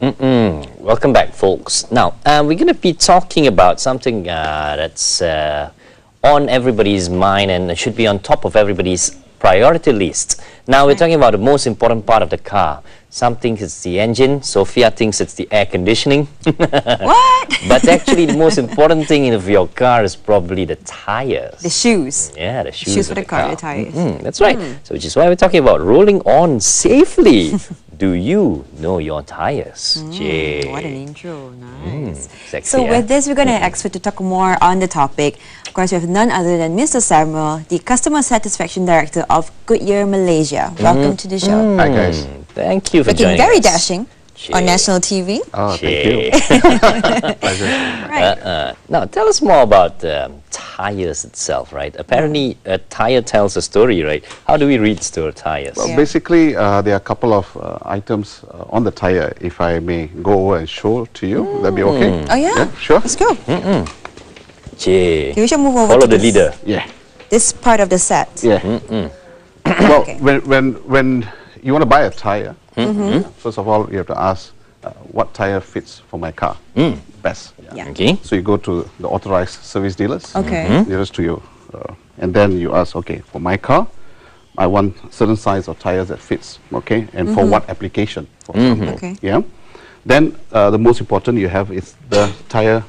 Welcome back, folks. Now, we're going to be talking about something that's on everybody's mind and should be on top of everybody's priority list. Now, we're talking about the most important part of the car. Some think it's the engine. Sophia thinks it's the air conditioning. What? But actually, the most important thing of your car is probably the tires. The shoes. Yeah, the shoes Shoes of for the car, the tires. That's right. So, which is why we're talking about rolling on safely. Do you know your tires? Jay. What an intro. Nice. Sexy, So with this, we're going to expert to talk more on the topic. Of course, we have none other than Mr. Samuel, the Customer Satisfaction Director of Goodyear, Malaysia. Welcome to the show. Hi guys. Thank you for Looking joining very us. dashing on national TV. Oh, thank Jay. you. Pleasure. Right. Now, tell us more about tires itself, right? Apparently, a tire tells a story, right? How do we read tires? Well, Yeah. basically, there are a couple of items on the tire. If I may go over and show to you, that'd be okay. Oh, yeah? Sure. Let's go. Jay, Okay, we should move over follow to the leader. Yeah. this part of the set. Yeah. Well, Okay. when you want to buy a tire, first of all, you have to ask what tire fits for my car best. Yeah. Okay. So you go to the authorized service dealers Okay. nearest to you, and then you ask, okay, for my car, I want certain size of tires that fits, okay, and for what application, for example. Okay. Yeah. Then the most important you have is the tire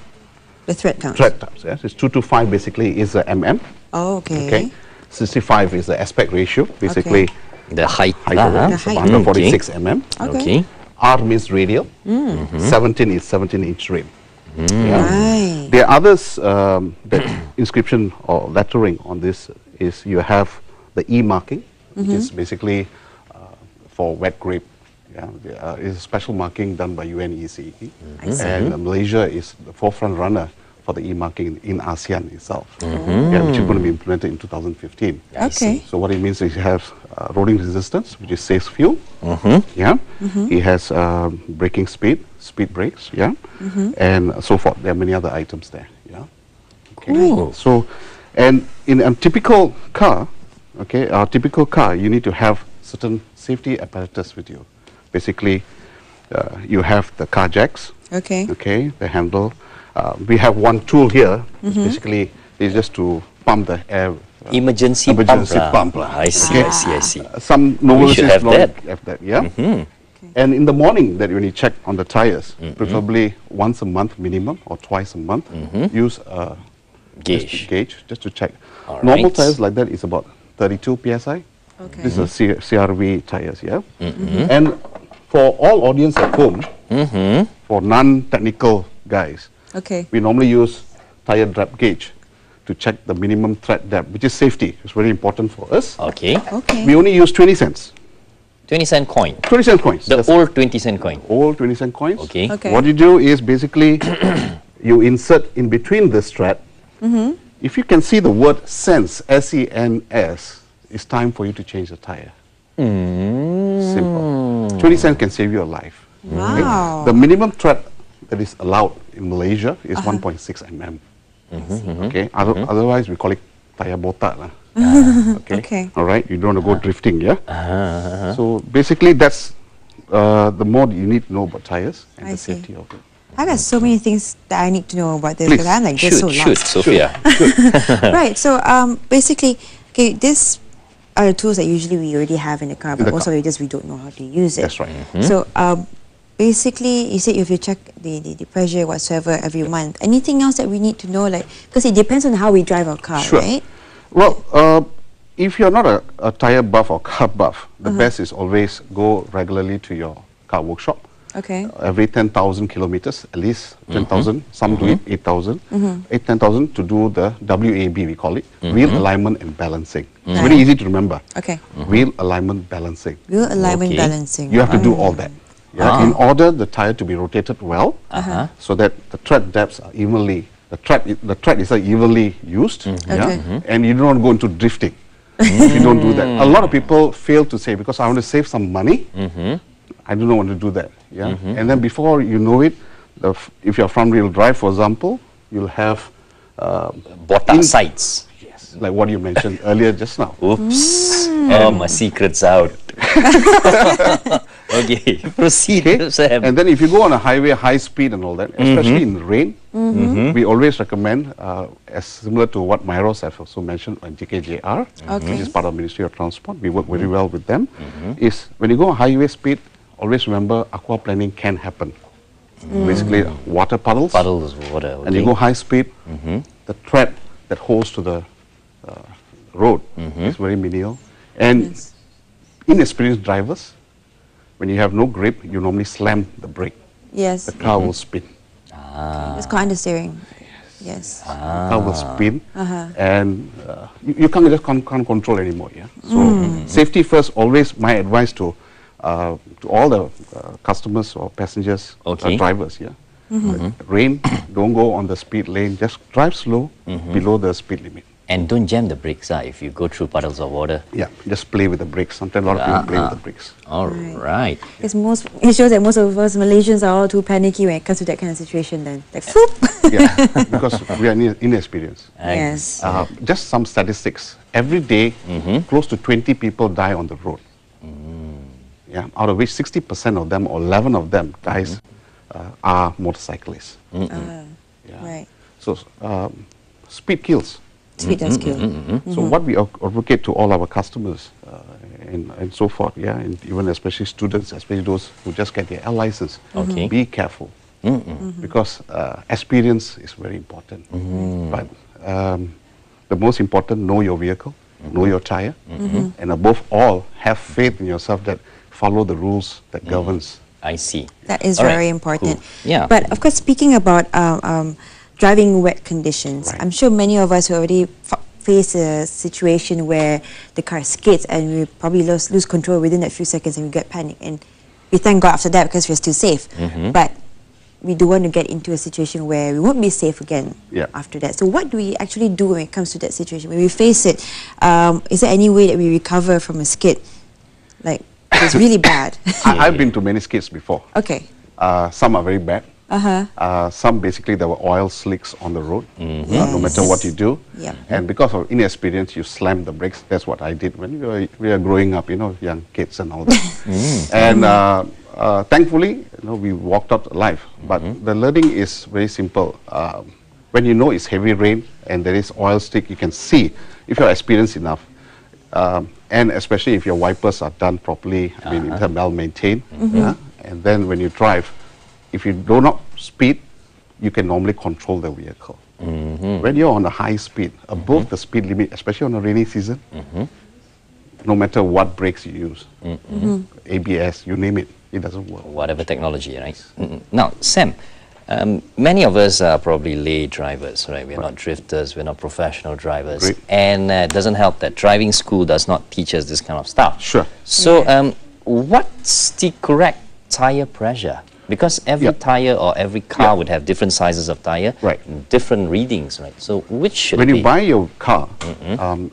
The thread count. tread types. Yes, it's 225 basically is the mm. Oh, okay. Okay. 65 is the aspect ratio, basically The height. height of it, The it's height. 146 mm. Okay. R means radial. 17 is 17-inch rim. Yeah. Right. There are others, the inscription or lettering on this is you have the E marking, which is basically for wet grape. Yeah, it's a special marking done by UNECE. And Malaysia is the forefront runner for the E marking in ASEAN itself, which is going to be implemented in 2015. Okay. So what it means is you have rolling resistance, which is saves fuel. Yeah. It has braking speed, speed brakes. Yeah. And so forth. There are many other items there. Yeah. Okay. Cool. So, and in a typical car, okay, you need to have certain safety apparatus with you. Basically, you have the car jacks. Okay. Okay, the handle. We have one tool here. Basically, it's just to pump the air. Emergency pump. I see, Okay. I see. Some We novelties should have that. have that, yeah. And in the morning, that when you check on the tires, preferably once a month minimum or twice a month, use a Gauge. just to check. All Normal right. tires like that is about 32 psi. Okay. This is a CRV tires, yeah. And for all audience at home, for non-technical guys, Okay. we normally use tire depth gauge to check the minimum tread depth, which is safety. It's very important for us. Okay. Okay. We only use 20 cents. 20-cent coin. 20 cent coins. The That's old 20-cent coin. old 20 cent coins. Okay. Okay. What you do is basically you insert in between this thread. If you can see the word sense, S-E-N-S, it's time for you to change the tire. Simple. 20 cents can save you a life. Wow. The minimum tread that is allowed in Malaysia is 1.6 mm. Okay. Otherwise, we call it tire botak lah. Okay. Okay. All right. You don't want to go drifting, yeah. So basically, that's the more you need to know about tires and I the see. safety of it. I got so many things that I need to know about this Please. because I'm like just so Shoot, lost. Sophia. Right. So basically, okay, these are the tools that usually we already have in the car, but the most of it just we don't know how to use it. That's right. So basically, you said if you check the pressure whatsoever every month, anything else that we need to know, like because it depends on how we drive our car, Sure. right? Well, if you're not a tire buff or car buff, the best is always go regularly to your car workshop. Okay. Every 10,000 kilometers, at least 10,000. Some do it 8,000. 10,000 to do the WAB, we call it, wheel alignment and balancing. It's very easy to remember. Okay. Wheel alignment balancing. Wheel alignment Okay. balancing. You have to do all that. Yeah, in order the tire to be rotated well, so that the tread depths are evenly, the tread is evenly used, Okay. and you don't want to go into drifting. If you don't do that, a lot of people fail to say because I want to save some money. I do not want to do that. Yeah, and then before you know it, if you're front wheel drive, for example, you'll have Botak sides. yes, like what you mentioned earlier just now. Oops. Oh, my secret's out. Okay, proceed, Okay? Sam. And then if you go on a highway, high speed and all that, especially in rain, we always recommend, as similar to what Myros have also mentioned on JKJR, Okay. which is part of Ministry of Transport, we work very well with them, is when you go on highway speed, always remember aquaplaning can happen. Basically, water puddles, Puddles of water. Okay. and you go high speed, the threat that holds to the road is very minimal. And inexperienced drivers, when you have no grip, you normally slam the brake. Yes. The car will spin. It's called understeering. Yes. The car will spin, and you can't control anymore. Yeah. So safety first. Always my advice to all the customers or passengers, Okay. drivers. Yeah. Rain, don't go on the speed lane. Just drive slow below the speed limit. And don't jam the brakes if you go through puddles of water. Yeah, just play with the brakes. Sometimes a lot of people play with the brakes. All right. It shows that most of us Malaysians are all too panicky when it comes to that kind of situation. Then, like, whoop. Yeah, because we are inexperienced. Yes. Just some statistics. Every day, close to 20 people die on the road. Yeah, out of which 60% of them, or 11 of them, guys are motorcyclists. Yeah. Right. So speed kills. Speed does kill. So what we advocate to all our customers and so forth, yeah, and even especially students, especially those who just get their L license, Okay. be careful because experience is very important. But the most important, know your vehicle, know your tire, and above all, have faith in yourself that follow the rules that governs. I see. That is All right, very important. cool. Yeah. But of course, speaking about driving wet conditions, Right. I'm sure many of us already face a situation where the car skids and we probably lose control within that few seconds and we get panic. And we thank God after that because we're still safe. But we do want to get into a situation where we won't be safe again Yeah. after that. So what do we actually do when it comes to that situation? When we face it, is there any way that we recover from a skid? Like, it's really bad. I've been to many skids before. Okay. Some are very bad. Some basically there were oil slicks on the road, no matter what you do. Yeah. And because of inexperience, you slam the brakes. That's what I did when we were growing up, young kids and all that. And thankfully, we walked out alive. But the learning is very simple. When you know it's heavy rain and there is oil slick, you can see if you're experienced enough. And especially if your wipers are done properly, I mean, if they're well maintained. And then when you drive, if you do not speed, you can normally control the vehicle. When you're on a high speed, above the speed limit, especially on a rainy season, no matter what brakes you use, ABS, you name it, it doesn't work. Whatever technology, right? Now, Sam, many of us are probably lay drivers, right? We're not drifters, we're not professional drivers. Great. And it doesn't help that driving school does not teach us this kind of stuff. Sure. So, what's the correct tire pressure? Because every tire or every car would have different sizes of tire, Right. different readings, right? So, which should When it you be? buy your car,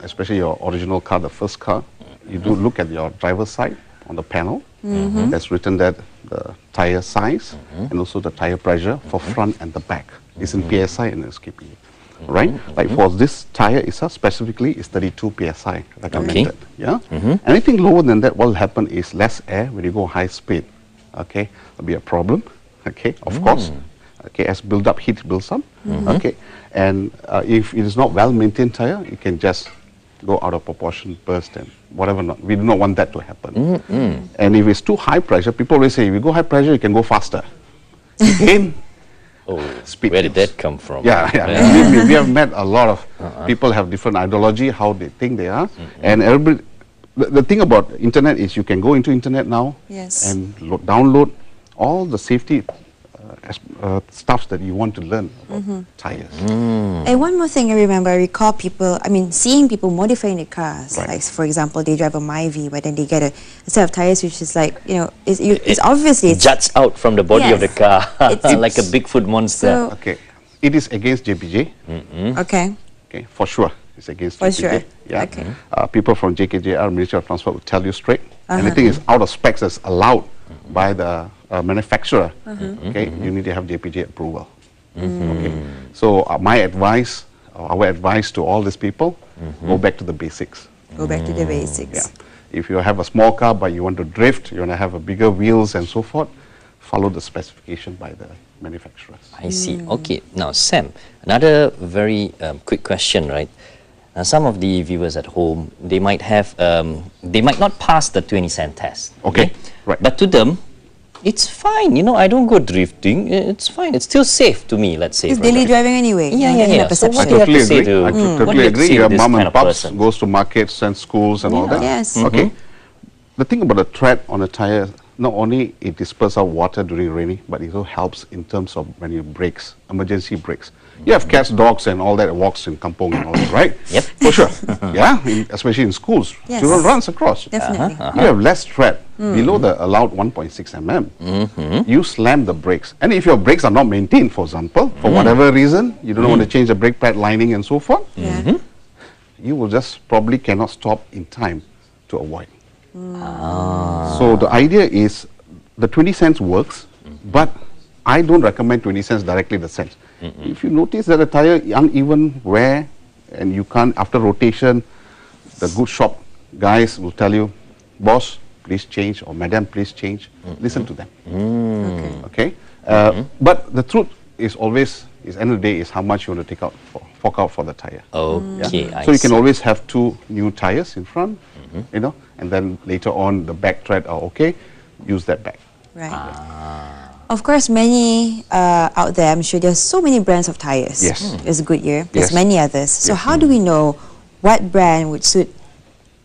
especially your original car, the first car, you do look at your driver's side on the panel. That's written that the tire size and also the tire pressure for front and the back. It's in PSI and SKP. Right? Like for this tire itself specifically is 32 PSI recommended. Yeah? Anything lower than that, what will happen is less air when you go high speed. Okay? There'll be a problem. Okay? Of course. Okay, as build up, heat builds up. Okay? And if it is not well maintained tire, it can just go out of proportion, burst and whatever. We do not want that to happen. And if it's too high pressure, people always say, if you go high pressure, you can go faster. Again, speed Where did kills. that come from? Yeah. Believe me, we have met a lot of people have different ideology, how they think they are. And everybody, the thing about internet is you can go into internet now Yes. and download all the safety stuffs that you want to learn about tires. And one more thing I recall seeing people modifying their cars. Right. Like, for example, they drive a Myvi, but then they get a set of tires which is like, it's obviously... It juts out from the body of the Yes. car It's- like a Bigfoot monster. So, Okay, it is against JPJ. okay. Okay, for sure, it's against For JPJ. sure. Yeah. Okay. People from JKJR, Ministry of Transport, will tell you straight. Anything is out of specs that's allowed by the manufacturer. Okay, you need to have JPJ approval. Okay, so my advice, our advice to all these people, go back to the basics. Go back to the basics. Yeah. If you have a small car but you want to drift, you want to have a bigger wheels and so forth, follow the specification by the manufacturers. I see. Okay. Now, Sam, another very quick question, right? Now, some of the viewers at home, they might have, they might not pass the 20-cent test. Okay, right. But to them, it's fine. You know, I don't go drifting. It's fine. It's still safe to me, let's say. It's for daily example. driving anyway. Yeah. So what I do you have totally to say agree. to, I what do you totally have to agree. say to Your this mom kind and of pops person? goes to markets and schools and all that. Yes. Okay. The thing about the tread on a tire, not only it disperses out water during rainy, but it also helps in terms of when you brakes, emergency brakes. You have cats, dogs, and all that walks in kampong and all that, right? Yep. For sure. Yeah, especially in schools. Yes. Children runs across. Definitely. You have less tread below the allowed 1.6 mm. You slam the brakes. And if your brakes are not maintained, for example, for whatever reason, you don't want to change the brake pad lining and so forth, Yeah. you will just probably cannot stop in time to avoid. So the idea is the 20 cents works, but I don't recommend 20 cents directly the cents. If you notice that the tire uneven wear and you can't, after rotation, the good shop guys will tell you, boss, please change, or madam, please change. Listen to them. Okay. But the truth is always, end of the day, is how much you want to take out, fork out for the tire. Okay, I So you can see. always have 2 new tires in front, you know, and then later on the back tread are okay, use that back. Right. Of course, many out there, I'm sure there's so many brands of tires. Yes. There's Goodyear, there's Yes. many others. So Yes. how do we know what brand would suit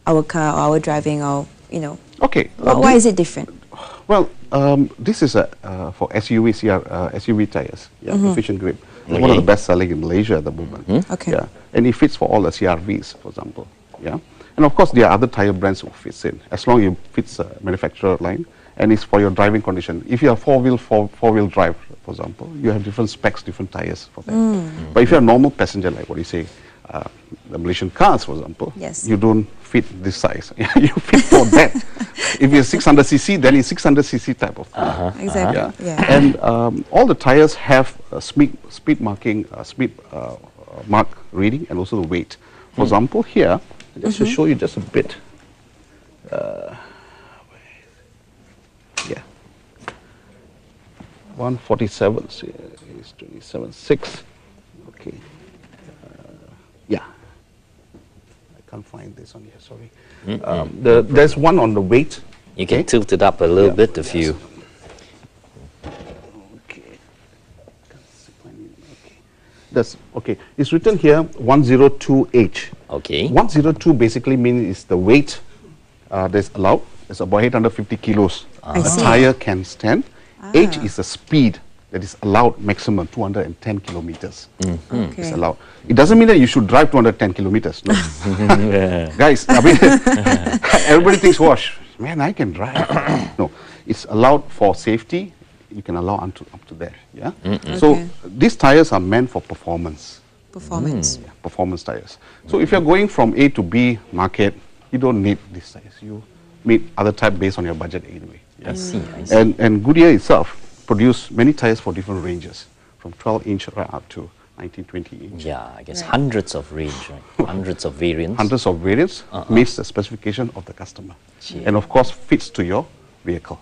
our car or our driving, or, you know, Okay. why is it different? Well, this is for SUV SUV tires, efficient grip. It's one of the best selling in Malaysia at the moment. Okay. Yeah, and it fits for all the CRVs, for example. Yeah, and of course there are other tire brands who fits in as long as it fits manufacturer line and it's for your driving condition. If you are four-wheel drive, for example, you have different specs, different tires for that. But if you're a normal passenger, like what you say, the Malaysian cars, for example, Yes. you don't fit this size. You fit for that. If you're 600cc, then it's 600cc type of car. Exactly. Yeah. Yeah. And all the tires have a speed marking, speed mark reading, and also the weight. For example, here, just to show you just a bit. Yeah. 147 is 27.6. Okay. Yeah. I can't find this on here. Sorry. There's one on the weight. You can tilt it up a little bit if you... Okay. That's okay. It's written here 102H. Okay. 102 basically means is the weight that's allowed. It's about 850 kilos. I A see. tire can stand. H is the speed that is allowed, maximum 210 kilometers. Okay. It's allowed. It doesn't mean that you should drive 210 kilometers. No. Guys, I mean, everybody thinks, wash, man, I can drive. No, it's allowed for safety. You can allow up to there. Yeah. So Okay. these tires are meant for performance. Performance. Yeah, performance tires. So if you're going from A to B market, you don't need these tires. You need other type based on your budget anyway. Yeah. I see, I see. And Goodyear itself produce many tires for different ranges, from 12-inch right up to 19-20 inch. Yeah, I guess Right. hundreds of range, right? Hundreds of variants. Hundreds of variants meets the specification of the customer, and of course fits to your vehicle.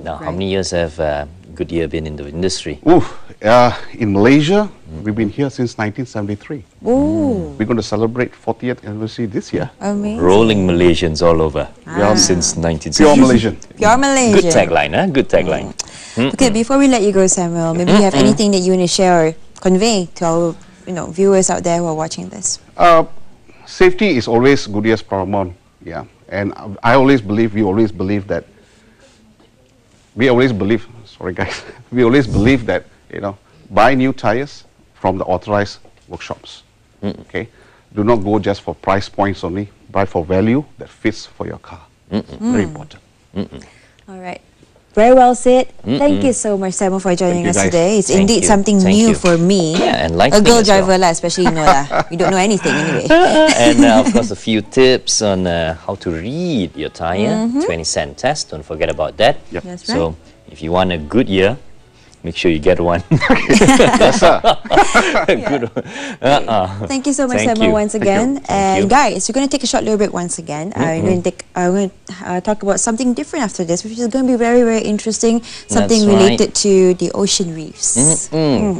Now, how many years have Goodyear been in the industry? In Malaysia, we've been here since 1973. Ooh, We're going to celebrate 40th anniversary this year. amazing. Rolling Malaysians all over since 1960. Pure Malaysian. Pure Malaysia. Good tagline, huh? Good tagline. Okay, before we let you go, Samuel, maybe you have anything that you want to share or convey to our, viewers out there who are watching this? Safety is always Goodyear's paramount. Yeah, and we always believe that. We always believe that buy new tires from the authorized workshops. Okay, do not go just for price points only. Buy for value that fits for your car. Very important. All right. Very well said. Thank you so much, Samuel, for joining you, us guys. today. It's Thank indeed you. something Thank new you. for me. Yeah, A enlightening girl as well. driver, lah, especially, we don't know anything anyway. And of course, a few tips on how to read your tire. 20-cent test. Don't forget about that. Yep. That's So, if you want a Goodyear, Make sure you get one. Yes, sir. Good. Thank you so much, Thank Samuel, you. once Thank again. you. Thank And you. guys, we're going to take a short little break once again. I'm going to talk about something different after this, which is going to be very, very interesting. Something That's right. related to the ocean reefs.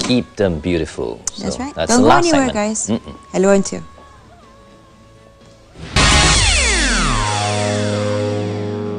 Keep them beautiful. That's So right. That's Don't the go last anywhere, segment. guys. Hello, and two.